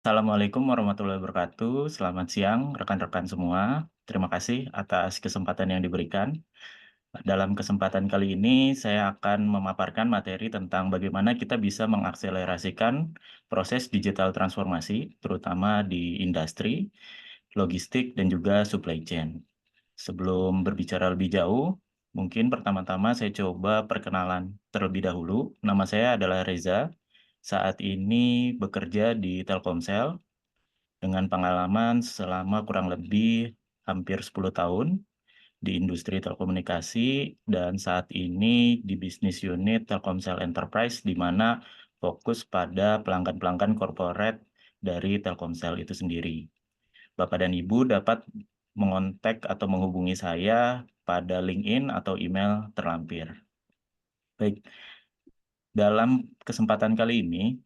Assalamualaikum warahmatullahi wabarakatuh. Selamat siang rekan-rekan semua. Terima kasih atas kesempatan yang diberikan. Dalam kesempatan kali ini saya akan memaparkan materi tentang bagaimana kita bisa mengakselerasikan proses digital transformasi, terutama di industri, logistik, dan juga supply chain. Sebelum berbicara lebih jauh, mungkin pertama-tama saya coba perkenalan terlebih dahulu. Nama saya adalah Reza. Saat ini bekerja di Telkomsel dengan pengalaman selama kurang lebih hampir 10 tahun di industri telekomunikasi dan saat ini di bisnis unit Telkomsel Enterprise di mana fokus pada pelanggan-pelanggan corporate dari Telkomsel itu sendiri. Bapak dan Ibu dapat mengontak atau menghubungi saya pada LinkedIn atau email terlampir. Baik, dalam kesempatan kali ini,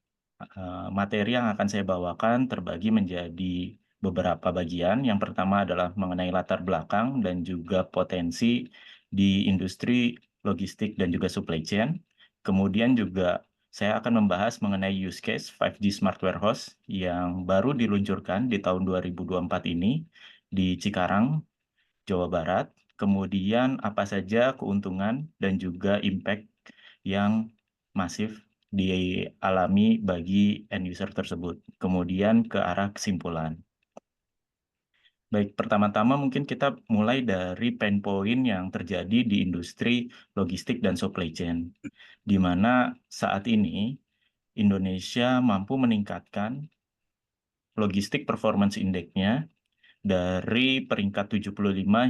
materi yang akan saya bawakan terbagi menjadi beberapa bagian. Yang pertama adalah mengenai latar belakang dan juga potensi di industri logistik dan juga supply chain. Kemudian juga saya akan membahas mengenai use case 5G Smart Warehouse yang baru diluncurkan di tahun 2024 ini di Cikarang, Jawa Barat. Kemudian apa saja keuntungan dan juga impact yang masif dialami bagi end user tersebut. Kemudian ke arah kesimpulan. Baik, pertama-tama mungkin kita mulai dari pain point yang terjadi di industri logistik dan supply chain, di mana saat ini Indonesia mampu meningkatkan logistik performance index-nya dari peringkat 75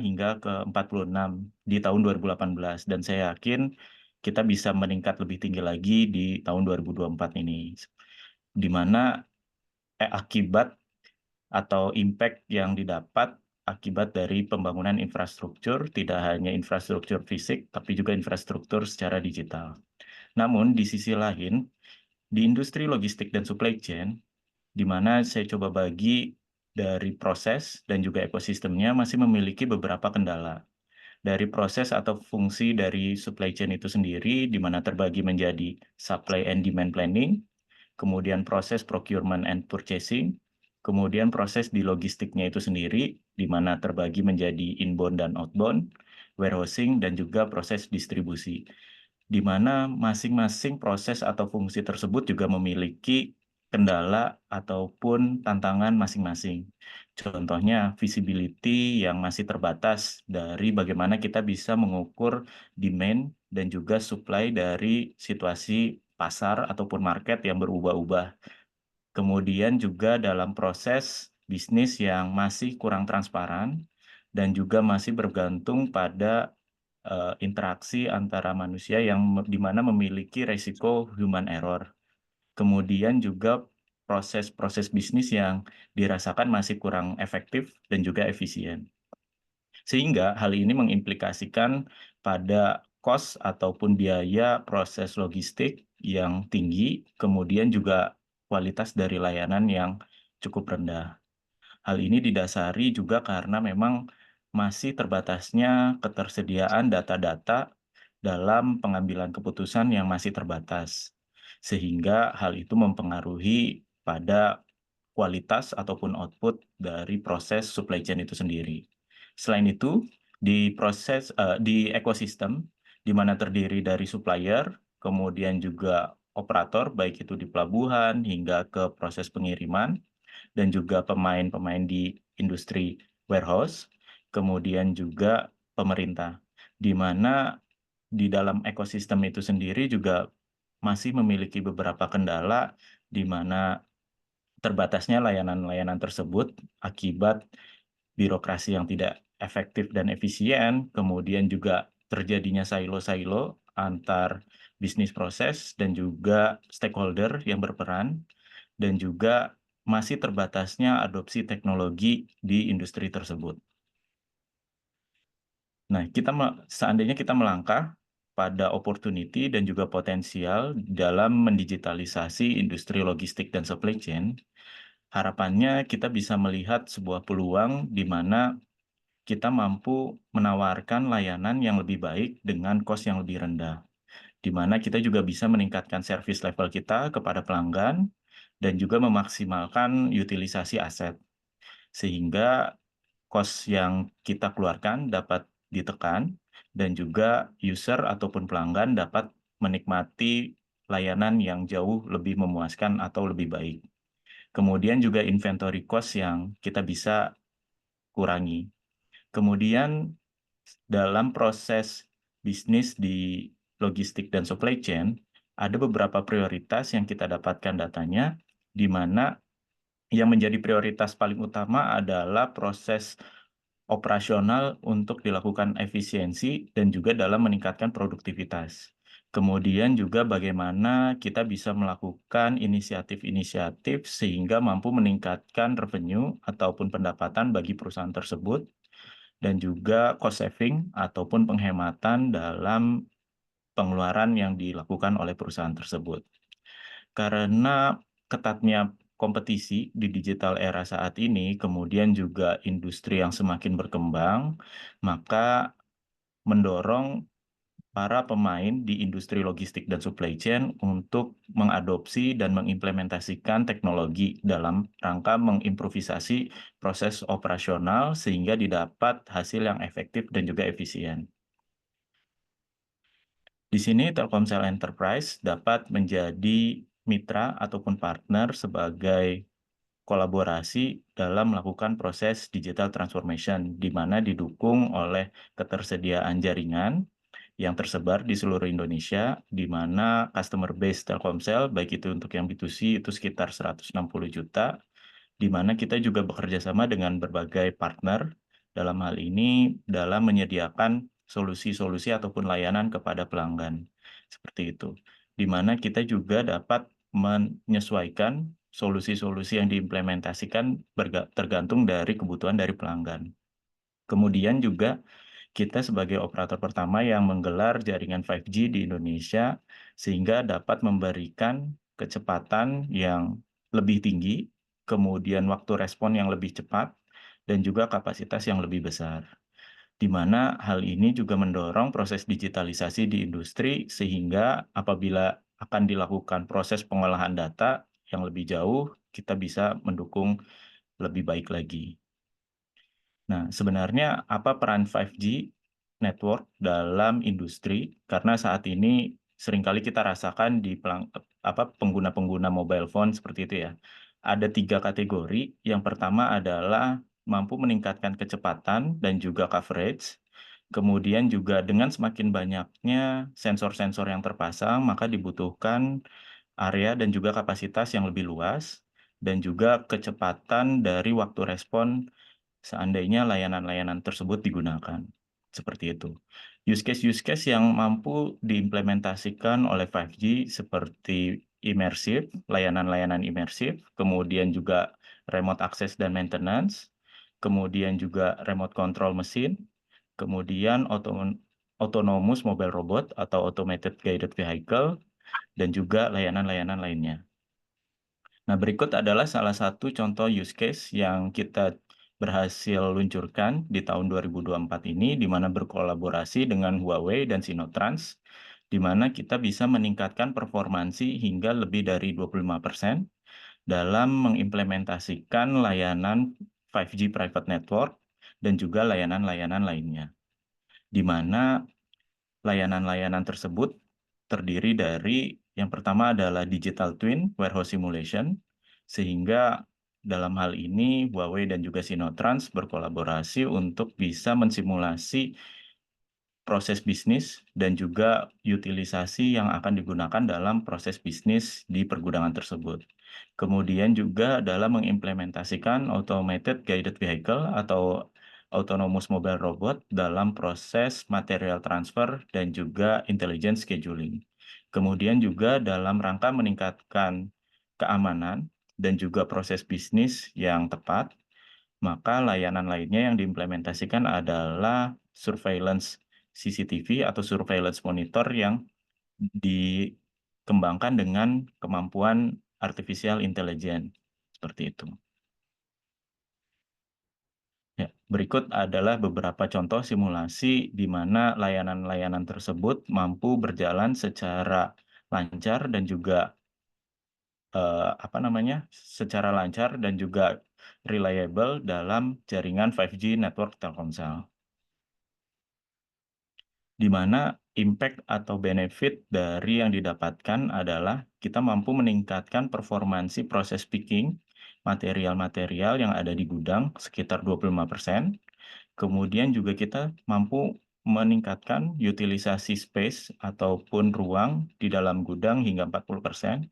hingga ke 46 di tahun 2018 dan saya yakin kita bisa meningkat lebih tinggi lagi di tahun 2024 ini. Di mana akibat atau impact yang didapat akibat dari pembangunan infrastruktur, tidak hanya infrastruktur fisik, tapi juga infrastruktur secara digital. Namun di sisi lain, di industri logistik dan supply chain, di mana saya coba bagi dari proses dan juga ekosistemnya masih memiliki beberapa kendala. Dari proses atau fungsi dari supply chain itu sendiri, di mana terbagi menjadi supply and demand planning, kemudian proses procurement and purchasing, kemudian proses di logistiknya itu sendiri, di mana terbagi menjadi inbound dan outbound, warehousing, dan juga proses distribusi di mana masing-masing proses atau fungsi tersebut juga memiliki kendala ataupun tantangan masing-masing. Contohnya, visibility yang masih terbatas dari bagaimana kita bisa mengukur demand dan juga supply dari situasi pasar ataupun market yang berubah-ubah. Kemudian juga dalam proses bisnis yang masih kurang transparan dan juga masih bergantung pada interaksi antara manusia yang di mana memiliki resiko human error. Kemudian juga proses-proses bisnis yang dirasakan masih kurang efektif dan juga efisien. Sehingga hal ini mengimplikasikan pada cost ataupun biaya proses logistik yang tinggi, kemudian juga kualitas dari layanan yang cukup rendah. Hal ini didasari juga karena memang masih terbatasnya ketersediaan data-data dalam pengambilan keputusan yang masih terbatas. Sehingga hal itu mempengaruhi pada kualitas ataupun output dari proses supply chain itu sendiri. Selain itu, di ekosistem di mana terdiri dari supplier, kemudian juga operator baik itu di pelabuhan hingga ke proses pengiriman, dan juga pemain-pemain di industri warehouse, kemudian juga pemerintah, di mana di dalam ekosistem itu sendiri juga masih memiliki beberapa kendala, di mana terbatasnya layanan-layanan tersebut akibat birokrasi yang tidak efektif dan efisien, kemudian juga terjadinya silo-silo antar bisnis proses dan juga stakeholder yang berperan, dan juga masih terbatasnya adopsi teknologi di industri tersebut. Nah, seandainya kita melangkah pada opportunity dan juga potensial dalam mendigitalisasi industri logistik dan supply chain, harapannya kita bisa melihat sebuah peluang di mana kita mampu menawarkan layanan yang lebih baik dengan cost yang lebih rendah, di mana kita juga bisa meningkatkan service level kita kepada pelanggan dan juga memaksimalkan utilisasi aset. Sehingga cost yang kita keluarkan dapat ditekan dan juga user ataupun pelanggan dapat menikmati layanan yang jauh lebih memuaskan atau lebih baik. Kemudian juga inventory cost yang kita bisa kurangi. Kemudian dalam proses bisnis di logistik dan supply chain, ada beberapa prioritas yang kita dapatkan datanya, di mana yang menjadi prioritas paling utama adalah proses operasional untuk dilakukan efisiensi dan juga dalam meningkatkan produktivitas. Kemudian juga bagaimana kita bisa melakukan inisiatif-inisiatif sehingga mampu meningkatkan revenue ataupun pendapatan bagi perusahaan tersebut dan juga cost saving ataupun penghematan dalam pengeluaran yang dilakukan oleh perusahaan tersebut. Karena ketatnya kompetisi di digital era saat ini, kemudian juga industri yang semakin berkembang, maka mendorong para pemain di industri logistik dan supply chain untuk mengadopsi dan mengimplementasikan teknologi dalam rangka mengimprovisasi proses operasional sehingga didapat hasil yang efektif dan juga efisien. Di sini Telkomsel Enterprise dapat menjadi mitra ataupun partner sebagai kolaborasi dalam melakukan proses digital transformation, di mana didukung oleh ketersediaan jaringan yang tersebar di seluruh Indonesia, di mana customer base Telkomsel, baik itu untuk yang B2C itu sekitar 160 juta, di mana kita juga bekerja sama dengan berbagai partner, dalam hal ini dalam menyediakan solusi-solusi ataupun layanan kepada pelanggan. Seperti itu. Di mana kita juga dapat menyesuaikan solusi-solusi yang diimplementasikan tergantung dari kebutuhan dari pelanggan. Kemudian juga kita sebagai operator pertama yang menggelar jaringan 5G di Indonesia, sehingga dapat memberikan kecepatan yang lebih tinggi, kemudian waktu respon yang lebih cepat, dan juga kapasitas yang lebih besar. Di mana hal ini juga mendorong proses digitalisasi di industri, sehingga apabila akan dilakukan proses pengolahan data yang lebih jauh, kita bisa mendukung lebih baik lagi. Nah, sebenarnya apa peran 5G network dalam industri? Karena saat ini seringkali kita rasakan di pengguna-pengguna mobile phone seperti itu ya. Ada 3 kategori. Yang pertama adalah mampu meningkatkan kecepatan dan juga coverage. Kemudian juga dengan semakin banyaknya sensor-sensor yang terpasang, maka dibutuhkan area dan juga kapasitas yang lebih luas, dan juga kecepatan dari waktu respon seandainya layanan-layanan tersebut digunakan, seperti itu. Use case yang mampu diimplementasikan oleh 5G seperti imersif, layanan-layanan imersif, kemudian juga remote access dan maintenance, kemudian juga remote control mesin, kemudian autonomous mobile robot atau automated guided vehicle, dan juga layanan-layanan lainnya. Nah, berikut adalah salah satu contoh use case yang kita berhasil luncurkan di tahun 2024 ini, di mana berkolaborasi dengan Huawei dan Sinotrans, di mana kita bisa meningkatkan performansi hingga lebih dari 25% dalam mengimplementasikan layanan 5G private network dan juga layanan-layanan lainnya. Di mana layanan-layanan tersebut terdiri dari yang pertama adalah digital twin warehouse simulation, sehingga dalam hal ini Huawei dan juga Sinotrans berkolaborasi untuk bisa mensimulasi proses bisnis dan juga utilisasi yang akan digunakan dalam proses bisnis di pergudangan tersebut. Kemudian juga dalam mengimplementasikan automated guided vehicle atau autonomous mobile robot dalam proses material transfer dan juga intelligence scheduling. Kemudian juga dalam rangka meningkatkan keamanan dan juga proses bisnis yang tepat, maka layanan lainnya yang diimplementasikan adalah surveillance CCTV atau surveillance monitor yang dikembangkan dengan kemampuan artificial intelligence, seperti itu. Ya, berikut adalah beberapa contoh simulasi di mana layanan-layanan tersebut mampu berjalan secara lancar dan juga apa namanya, secara lancar dan juga reliable dalam jaringan 5G network Telkomsel. Di mana impact atau benefit dari yang didapatkan adalah kita mampu meningkatkan performansi proses picking material-material yang ada di gudang sekitar 25%. Kemudian juga kita mampu meningkatkan utilisasi space ataupun ruang di dalam gudang hingga 40%.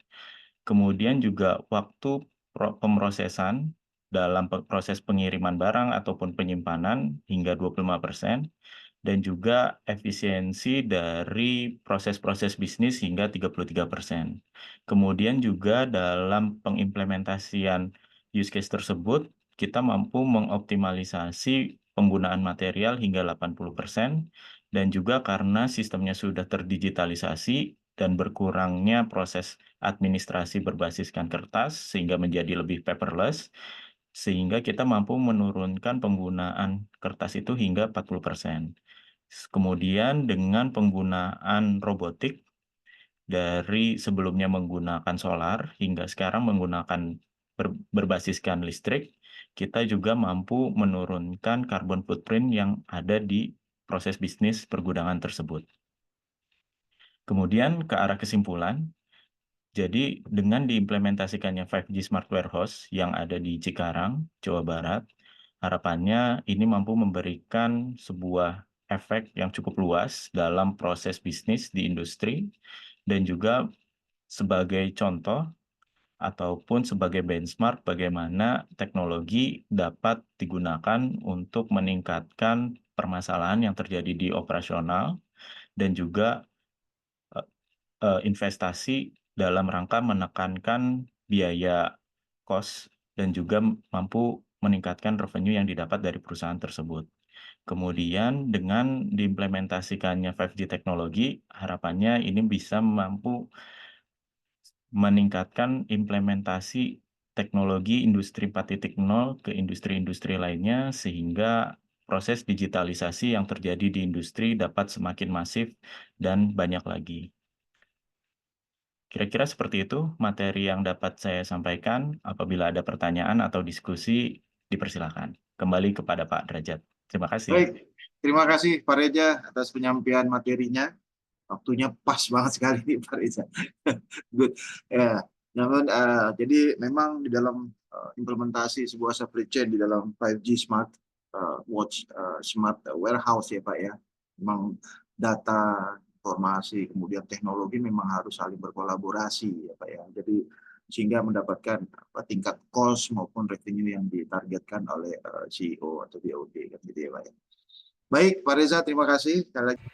Kemudian juga waktu pemrosesan dalam proses pengiriman barang ataupun penyimpanan hingga 25%, dan juga efisiensi dari proses-proses bisnis hingga 33%. Kemudian juga dalam pengimplementasian use case tersebut, kita mampu mengoptimalisasi penggunaan material hingga 80%, dan juga karena sistemnya sudah terdigitalisasi dan berkurangnya proses administrasi berbasiskan kertas sehingga menjadi lebih paperless, sehingga kita mampu menurunkan penggunaan kertas itu hingga 40%. Kemudian dengan penggunaan robotik dari sebelumnya menggunakan solar hingga sekarang menggunakan berbasiskan listrik, kita juga mampu menurunkan carbon footprint yang ada di proses bisnis pergudangan tersebut. Kemudian ke arah kesimpulan, jadi dengan diimplementasikannya 5G Smart Warehouse yang ada di Cikarang, Jawa Barat, harapannya ini mampu memberikan sebuah efek yang cukup luas dalam proses bisnis di industri dan juga sebagai contoh ataupun sebagai benchmark bagaimana teknologi dapat digunakan untuk meningkatkan permasalahan yang terjadi di operasional dan juga investasi dalam rangka menekankan biaya cost dan juga mampu meningkatkan revenue yang didapat dari perusahaan tersebut. Kemudian dengan diimplementasikannya 5G teknologi, harapannya ini bisa mampu meningkatkan implementasi teknologi industri 4.0 ke industri-industri lainnya sehingga proses digitalisasi yang terjadi di industri dapat semakin masif dan banyak lagi. Kira-kira seperti itu materi yang dapat saya sampaikan. Apabila ada pertanyaan atau diskusi, dipersilakan. Kembali kepada Pak Derajat. Terima kasih. Baik, terima kasih Pak Reza atas penyampaian materinya. Waktunya pas banget sekali nih Pak Reza. Good. Ya, namun jadi memang di dalam implementasi sebuah supply chain di dalam 5G Smart Watch Smart Warehouse ya Pak ya, memang data, informasi, kemudian teknologi memang harus saling berkolaborasi ya Pak ya. Jadi sehingga mendapatkan tingkat cost maupun revenue yang ditargetkan oleh CEO atau BOD kan gitu ya Pak ya. Baik Pak Reza, terima kasih sekali lagi.